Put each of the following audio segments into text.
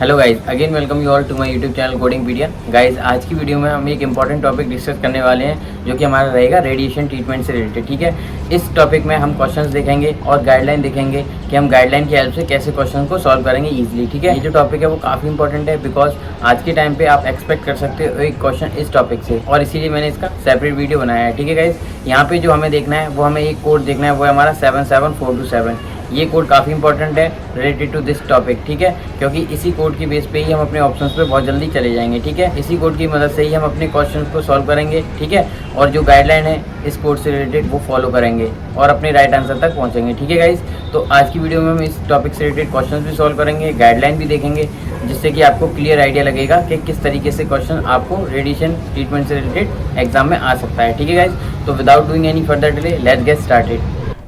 Hello guys, again welcome you all to my YouTube channel Codingpedia. Guys, आज की video में हम एक इंपॉर्टेंट टॉपिक डिस्कस करने वाले हैं जो कि हमारा रहेगा रेडिएशन ट्रीटमेंट से रिलेटेड। ठीक है, इस टॉपिक में हम क्वेश्चंस देखेंगे और गाइडलाइन देखेंगे कि हम गाइडलाइन की हेल्प से कैसे क्वेश्चन को सॉल्व करेंगे ईजिली। ठीक है, ये जो टॉपिक है वो काफ़ी इंपॉर्टेंट है बिकॉज आज के टाइम पे आप एक्सपेक्ट कर सकते हो एक क्वेश्चन इस टॉपिक से, और इसीलिए मैंने इसका सेपरेट वीडियो बनाया है। ठीक है गाइज, यहाँ पे जो हमें देखना है वो हमें एक कोड देखना है, वो है हमारा 77427। ये कोड काफ़ी इंपॉर्टेंट है रिलेटेड टू दिस टॉपिक। ठीक है, क्योंकि इसी कोड की बेस पे ही हम अपने ऑप्शंस पे बहुत जल्दी चले जाएंगे। ठीक है, इसी कोड की मदद से ही हम अपने क्वेश्चंस को सॉल्व करेंगे। ठीक है, और जो गाइडलाइन है इस कोड से रिलेटेड वो फॉलो करेंगे और अपने राइट आंसर तक पहुंचेंगे। ठीक है गाइज, तो आज की वीडियो में हम इस टॉपिक से रिलेटेड क्वेश्चंस भी सॉल्व करेंगे, गाइडलाइन भी देखेंगे, जिससे कि आपको क्लियर आइडिया लगेगा कि किस तरीके से क्वेश्चन आपको रेडिएशन ट्रीटमेंट से रिलेटेड एग्जाम में आ सकता है। ठीक है गाइज, तो without doing any further delay let's get started.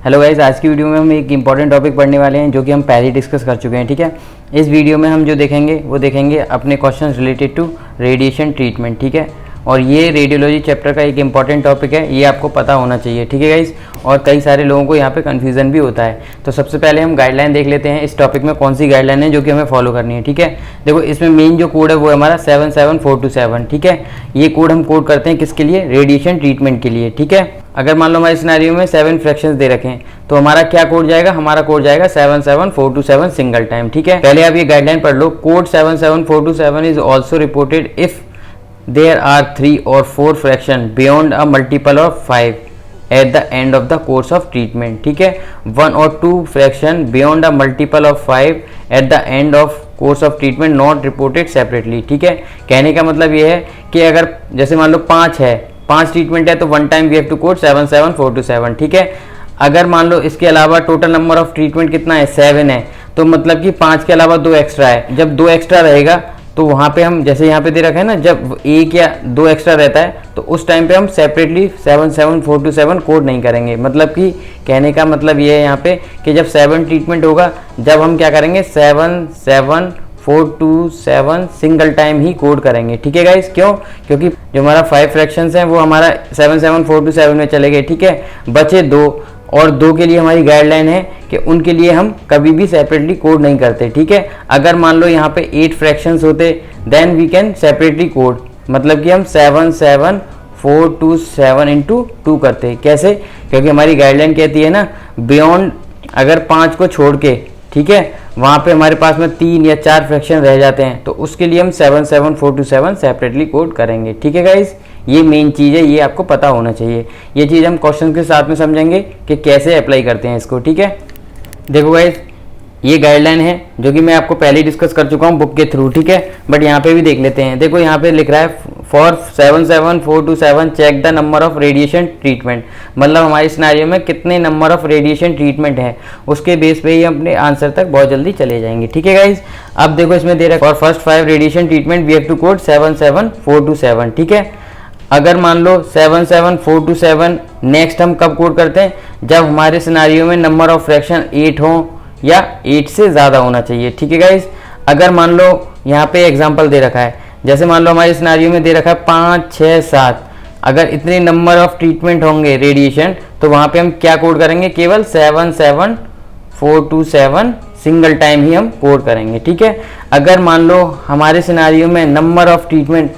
Hello guys, आज की वीडियो में हम एक इंपॉर्टेंट टॉपिक पढ़ने वाले हैं जो कि हम पहले डिस्कस कर चुके हैं। ठीक है, इस वीडियो में हम जो देखेंगे वो देखेंगे अपने questions related to radiation treatment. ठीक है, और ये रेडियोलॉजी चैप्टर का एक इंपॉर्टेंट टॉपिक है, ये आपको पता होना चाहिए। ठीक है गाइज, और कई सारे लोगों को यहाँ पे कन्फ्यूज़न भी होता है। तो सबसे पहले हम गाइडलाइन देख लेते हैं, इस टॉपिक में कौन सी गाइडलाइन है जो कि हमें फॉलो करनी है। ठीक है, देखो इसमें मेन जो कोड है वो है हमारा 77427। ठीक है, ये कोड हम कोड करते हैं किसके लिए? रेडिएशन ट्रीटमेंट के लिए। ठीक है, अगर मान लो हमारे सिनेरियो में 7 फ्रैक्शंस दे रखे हैं तो हमारा क्या कोड जाएगा? हमारा कोड जाएगा 77427 सिंगल टाइम। ठीक है, पहले आप ये गाइडलाइन पढ़ लो। Code 77427 is also reported if there are 3 or 4 fraction beyond a multiple of 5 at the end of the course of treatment. ठीक है, 1 or 2 fraction beyond a multiple of 5 at the end of course of treatment not reported separately. ठीक है, कहने का मतलब ये है कि अगर जैसे मान लो 5 है, 5 ट्रीटमेंट है तो one time we have to code 77427। ठीक है, अगर मान लो इसके अलावा टोटल नंबर ऑफ ट्रीटमेंट कितना है? 7 है, तो मतलब कि 5 के अलावा 2 एक्स्ट्रा है। जब 2 एक्स्ट्रा रहेगा तो वहाँ पे हम जैसे यहाँ पे दे रखा है ना, जब 1 या 2 एक्स्ट्रा रहता है तो उस टाइम पे हम सेपरेटली 77427 कोड नहीं करेंगे। मतलब कि कहने का मतलब ये है यहाँ पे कि जब 7 ट्रीटमेंट होगा जब हम क्या करेंगे? 77427 सिंगल टाइम ही कोड करेंगे। ठीक है गाइस, क्यों? क्योंकि जो हमारा 5 फ्रैक्शंस हैं वो हमारा 77427 में चले गए। ठीक है, बचे 2, और 2 के लिए हमारी गाइडलाइन है कि उनके लिए हम कभी भी सेपरेटली कोड नहीं करते। ठीक है, अगर मान लो यहाँ पे 8 फ्रैक्शंस होते then we can separately code, मतलब कि हम 77427 इंटू 2 करते। कैसे? क्योंकि हमारी गाइडलाइन कहती है ना, बियॉन्ड अगर 5 को छोड़ के, ठीक है, वहाँ पे हमारे पास में 3 या 4 फ्रैक्शन रह जाते हैं तो उसके लिए हम 77427 सेपरेटली कोड करेंगे। ठीक है गाइज, ये मेन चीज़ है, ये आपको पता होना चाहिए। ये चीज़ हम क्वेश्चन के साथ में समझेंगे कि कैसे अप्लाई करते हैं इसको। ठीक है, देखो गाइज, ये गाइडलाइन है जो कि मैं आपको पहले ही डिस्कस कर चुका हूँ बुक के थ्रू। ठीक है, बट यहाँ पे भी देख लेते हैं। देखो यहाँ पे लिख रहा है for 77427 check the number of radiation treatment, मतलब हमारे सिनेरियो में कितने नंबर ऑफ रेडिएशन ट्रीटमेंट है उसके बेस पे ही अपने आंसर तक बहुत जल्दी चले जाएंगे। ठीक है गाइज, अब देखो इसमें दे रहा है for first 5 radiation treatment we have to code 77427। ठीक है, अगर मान लो 77427 नेक्स्ट हम कब कोड करते हैं? जब हमारे सिनेरियो में नंबर ऑफ फ्रैक्शन 8 हो या 8 से ज़्यादा होना चाहिए। ठीक है गाइज, अगर मान लो यहाँ पे एग्जांपल दे रखा है, जैसे मान लो हमारे सिनेरियो में दे रखा है 5, 6, 7, अगर इतने नंबर ऑफ ट्रीटमेंट होंगे रेडिएशन तो वहाँ पे हम क्या कोड करेंगे? केवल 77427 सिंगल टाइम ही हम कोड करेंगे। ठीक है, अगर मान लो हमारे सिनेरियो में नंबर ऑफ ट्रीटमेंट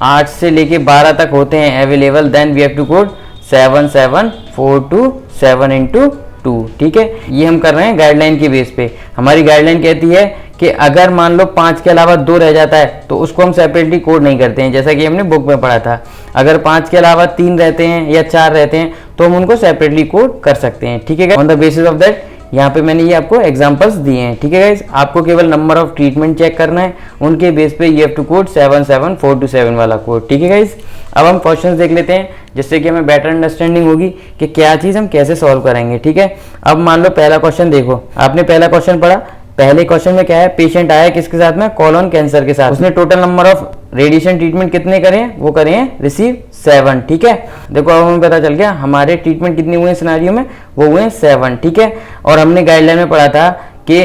8 से लेके 12 तक होते हैं available then we have to code 77427 into 2। ठीक है, ये हम कर रहे हैं गाइडलाइन के बेस पे। हमारी गाइडलाइन कहती है कि अगर मान लो 5 के अलावा 2 रह जाता है तो उसको हम सेपरेटली कोड नहीं करते हैं, जैसा कि हमने बुक में पढ़ा था। अगर 5 के अलावा 3 रहते हैं या 4 रहते हैं तो हम उनको सेपरेटली कोड कर सकते हैं। ठीक है, on the basis of that यहाँ पे मैंने ये आपको एग्जांपल्स दिए हैं। ठीक है गाइज, आपको केवल नंबर ऑफ ट्रीटमेंट चेक करना है, उनके बेस पे ये हैव टू कोड 77427 वाला कोड। ठीक है गाइज, अब हम क्वेश्चंस देख लेते हैं जिससे कि हमें बेटर अंडरस्टैंडिंग होगी कि क्या चीज़ हम कैसे सॉल्व करेंगे। ठीक है, अब मान लो पहला क्वेश्चन देखो, आपने पहला क्वेश्चन पढ़ा। पहले क्वेश्चन में क्या है? पेशेंट आया किसके साथ में? कॉलोन कैंसर के साथ। उसने total number of radiation treatment कितने करे हैं? वो करे हैं रिसीव 7। ठीक है, देखो अब हमें पता चल गया हमारे ट्रीटमेंट कितने हुए हैं सिनेरियो में? वो हुए हैं 7। ठीक है, और हमने गाइडलाइन में पढ़ा था कि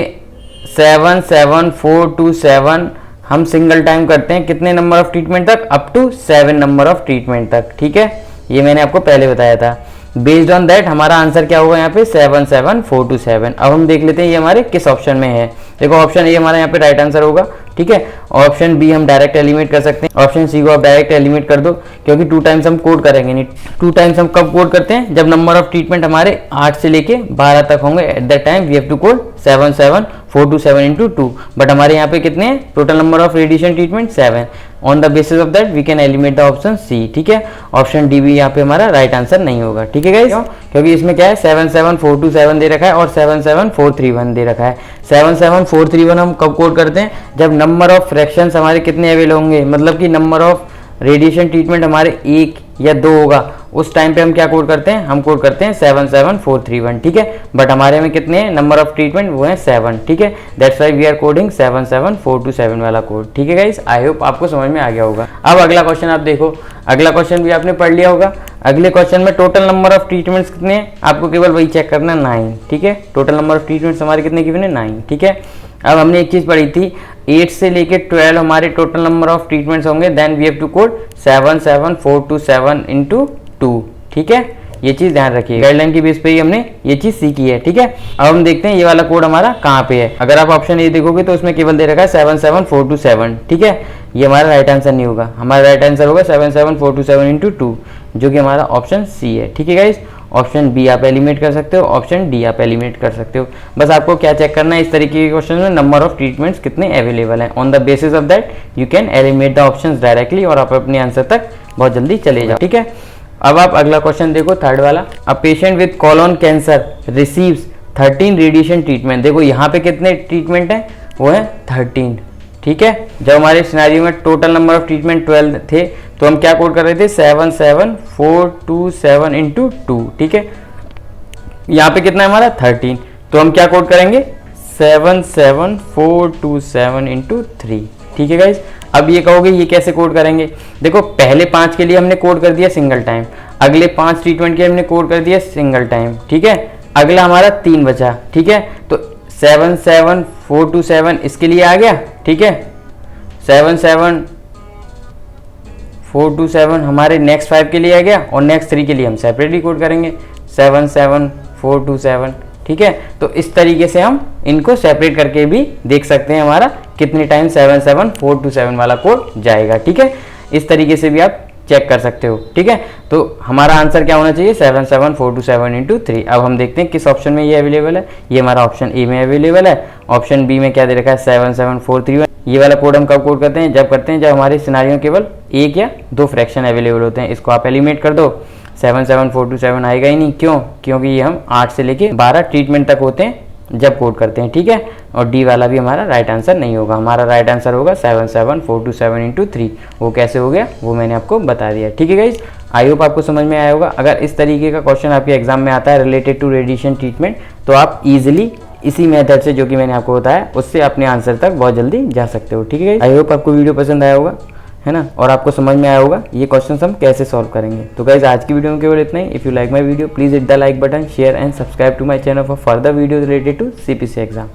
77427 हम सिंगल टाइम करते हैं कितने नंबर ऑफ ट्रीटमेंट तक? Up to 7 number of treatment तक। ठीक है, ये मैंने आपको पहले बताया था। बेस्ड ऑन दैट हमारा आंसर क्या होगा यहाँ पे? 77427। अब हम देख लेते हैं ये हमारे किस ऑप्शन में है। देखो ऑप्शन ए हमारा यहाँ पे राइट आंसर होगा ठीक है। ऑप्शन बी हम डायरेक्ट एलिमिनेट कर सकते हैं, ऑप्शन सी को आप डायरेक्ट एलिमिनेट कर दो, क्योंकि 2 टाइम्स हम कोड करेंगे नहीं। 2 टाइम्स हम कब कोड करते हैं, जब नंबर ऑफ ट्रीटमेंट हमारे 8 से लेके 12 तक होंगे, at that time we have to code 77427 into 2। But हमारे यहाँ पे कितने हैं total number of radiation treatment, 7। On the basis of that we can eliminate the option C, ठीक है। ऑप्शन डी भी यहाँ पे हमारा राइट आंसर नहीं होगा, ठीक है गाइस, क्योंकि इसमें क्या है 77427 दे रखा है और 77431 दे रखा है। 77431 हम कब कोड करते हैं, जब नंबर ऑफ फ्रैक्शंस हमारे कितने अवेलेबल होंगे, मतलब कि नंबर ऑफ रेडिएशन ट्रीटमेंट हमारे 1 या 2 होगा, उस टाइम पे हम क्या कोड करते हैं, हम कोड करते हैं 77431, ठीक है। बट हमारे में कितने हैं नंबर ऑफ ट्रीटमेंट, वो है 7, ठीक है। That's why we are coding 77427 वाला कोड, ठीक है गाइस। आई होप आपको समझ में आ गया होगा। अब अगला क्वेश्चन आप देखो, अगला क्वेश्चन भी आपने पढ़ लिया होगा। अगले क्वेश्चन में टोटल नंबर ऑफ ट्रीटमेंट्स कितने हैं, आपको केवल वही चेक करना, 9, ठीक है। टोटल नंबर ऑफ ट्रीटमेंट्स हमारे कितने गिवन है, 9, ठीक है। अब हमने एक चीज पढ़ी थी, 8 से लेके 12 हमारे टोटल नंबर ऑफ ट्रीटमेंट्स होंगे, then we have to code 77427 into 2, ठीक है। ये चीज ध्यान रखिए, गाइडलाइन की बेस पे ही हमने ये चीज सीखी है, ठीक है। अब हम देखते हैं ये वाला कोड हमारा कहाँ पे है। अगर आप ऑप्शन ए देखोगे तो उसमें केवल दे रखा है 77427, ठीक है। ये हमारा राइट आंसर नहीं होगा, हमारा राइट आंसर होगा 77427 इंटू 2, जो कि हमारा ऑप्शन सी है, ठीक है गाइस। ऑप्शन बी आप एलिमिनेट कर सकते हो, ऑप्शन डी आप एलिमिनेट कर सकते हो। बस आपको क्या चेक करना है, इस तरीके के क्वेश्चन में नंबर ऑफ ट्रीटमेंट्स कितने अवेलेबल हैं। On the basis of that you can eliminate the options directly और आप अपने आंसर तक बहुत जल्दी चले जाओ, ठीक है। अब आप अगला क्वेश्चन देखो, थर्ड वाला। A patient with colon cancer receives 13 radiation treatment. देखो यहाँ पे कितने ट्रीटमेंट हैं, वो है 13, ठीक है। जब हमारे सिनेरियो में टोटल नंबर ऑफ ट्रीटमेंट 12 थे, तो हम क्या कोड कर रहे थे 77427 इंटू 2, ठीक है। यहाँ पे कितना है हमारा 13, तो हम क्या कोड करेंगे 77427 इंटू 3, ठीक है गाइज। अब ये कहोगे ये कैसे कोड करेंगे, देखो पहले 5 के लिए हमने कोड कर दिया सिंगल टाइम, अगले 5 ट्रीटमेंट के हमने कोड कर दिया सिंगल टाइम, ठीक है। अगला हमारा 3 बचा, ठीक है। तो 77427 इसके लिए आ गया, ठीक है। 77427 हमारे नेक्स्ट 5 के लिए आ गया और नेक्स्ट 3 के लिए हम सेपरेटली कोड करेंगे 77427, ठीक है। तो इस तरीके से हम इनको सेपरेट करके भी देख सकते हैं हमारा कितने टाइम 77427 वाला कोड जाएगा, ठीक है। इस तरीके से भी आप चेक कर सकते हो, ठीक है। तो हमारा आंसर क्या होना चाहिए 77427 इंटू 3। अब हम देखते हैं किस ऑप्शन में ये अवेलेबल है। ये हमारा ऑप्शन ए में अवेलेबल है। ऑप्शन बी में क्या दे रखा है 77431। ये वाला कोड हम कब कोड करते हैं, जब करते हैं जब हमारे सिनेरियो केवल 1 या 2 फ्रैक्शन अवेलेबल होते हैं। इसको आप एलिमिनेट कर दो, 77427 आएगा ही नहीं, क्यों, क्योंकि ये हम 8 से लेके 12 ट्रीटमेंट तक होते हैं जब कोड करते हैं, ठीक है। और डी वाला भी हमारा राइट आंसर नहीं होगा, हमारा राइट आंसर होगा 77427 इंटू 3। वो कैसे हो गया वो मैंने आपको बता दिया, ठीक है गाइज। आई होप आपको समझ में आया होगा। अगर इस तरीके का क्वेश्चन आपके एग्जाम में आता है रिलेटेड टू रेडिएशन ट्रीटमेंट, तो आप इजीली इसी मेथड से जो कि मैंने आपको बताया उससे अपने आंसर तक बहुत जल्दी जा सकते हो, ठीक है। आई होप आपको वीडियो पसंद आया होगा, है ना, और आपको समझ में आया होगा ये क्वेश्चन हम कैसे सॉल्व करेंगे। तो गाइज आज की वीडियो में केवल इतना ही। If you like my video please hit the like button, share and subscribe to my channel for further video related to CPC exam.